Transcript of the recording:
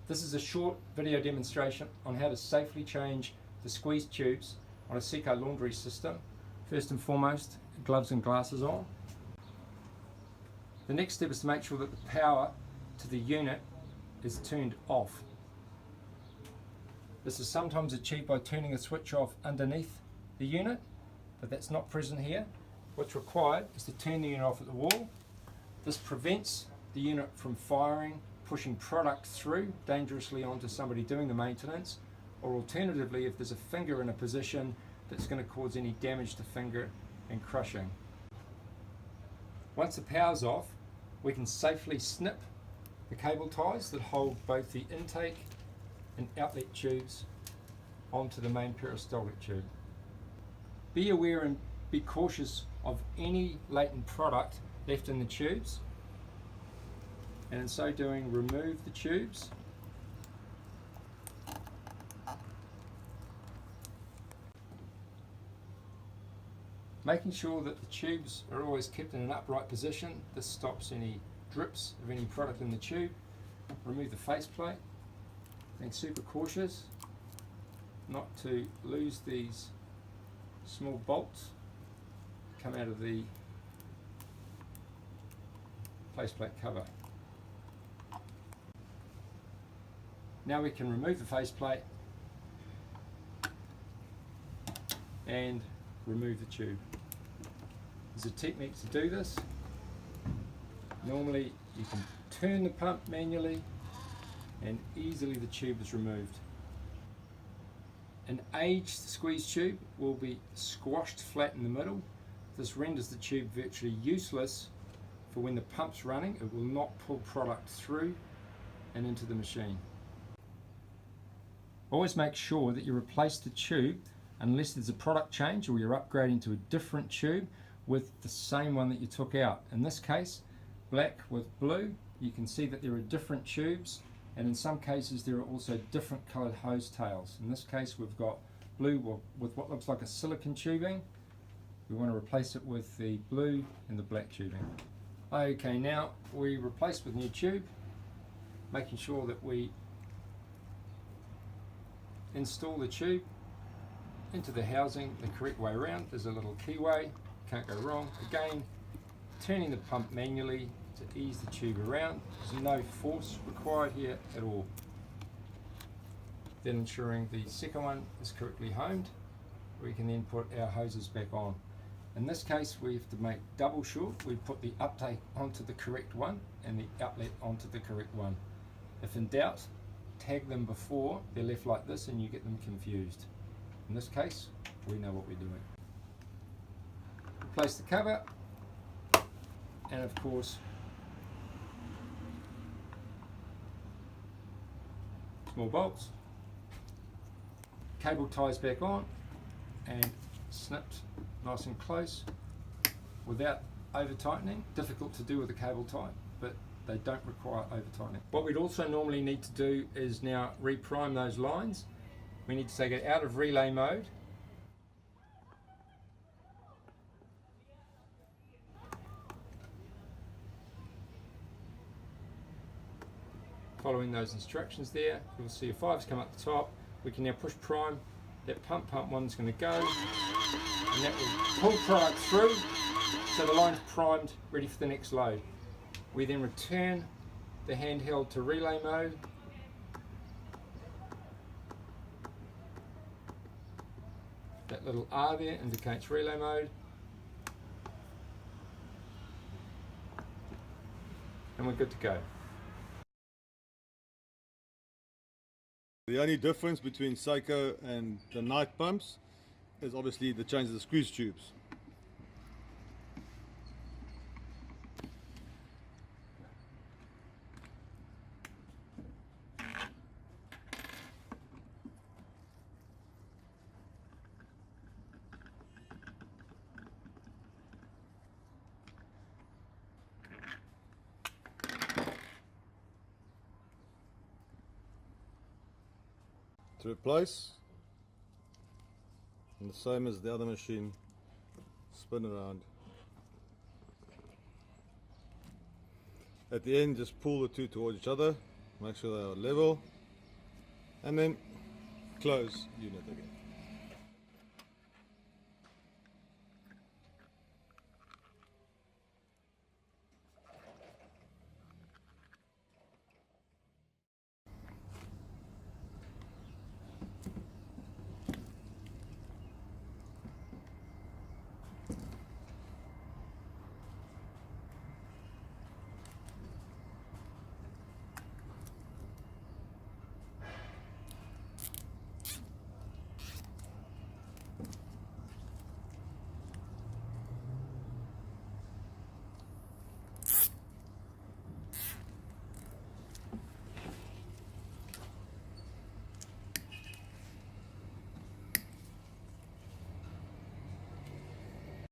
This is a short video demonstration on how to safely change the squeeze tubes on a SEKO laundry system. First and foremost, gloves and glasses on. The next step is to make sure that the power to the unit is turned off. This is sometimes achieved by turning a switch off underneath the unit, but that's not present here. What's required is to turn the unit off at the wall. This prevents the unit from firing, pushing product through dangerously onto somebody doing the maintenance, or alternatively if there's a finger in a position that's going to cause any damage to finger and crushing. Once the power's off, we can safely snip the cable ties that hold both the intake and outlet tubes onto the main peristaltic tube. Be aware and be cautious of any latent product left in the tubes, and in so doing remove the tubes making sure that the tubes are always kept in an upright position. This stops any drips of any product in the tube. Remove the faceplate, being super cautious not to lose these small bolts come out of the faceplate cover. Now we can remove the faceplate and remove the tube. There's a technique to do this. Normally you can turn the pump manually and easily the tube is removed. An aged squeeze tube will be squashed flat in the middle. This renders the tube virtually useless for when the pump's running. It will not pull product through and into the machine. Always make sure that you replace the tube unless there's a product change or you're upgrading to a different tube with the same one that you took out. In this case, black with blue. You can see that there are different tubes, and in some cases there are also different coloured hose tails. In this case we've got blue with what looks like a silicone tubing. We want to replace it with the blue and the black tubing. Okay, now we replace with new tube, making sure that we install the tube into the housing the correct way around. There's a little keyway, can't go wrong. Again, turning the pump manually to ease the tube around. There's no force required here at all. Then ensuring the second one is correctly homed, we can then put our hoses back on. In this case we have to make double sure we put the uptake onto the correct one and the outlet onto the correct one. If in doubt, tag them before they're left like this and you get them confused. In this case, we know what we're doing. Replace the cover, and of course, small bolts. Cable ties back on and snipped nice and close without over tightening. Difficult to do with a cable tie, but they don't require over tightening. What we'd also normally need to do is now reprime those lines. We need to take it out of relay mode. Following those instructions there, you'll see a 5's come up the top. We can now push prime. That pump one's going to go, and that will pull product through, so the line's primed, ready for the next load. We then return the handheld to relay mode. That little R there indicates relay mode. And we're good to go. The only difference between SEKO and the Knight pumps is obviously the change of the squeeze tubes. To replace, and the same as the other machine, spin around. At the end, just pull the two towards each other, make sure they are level. and then close unit again.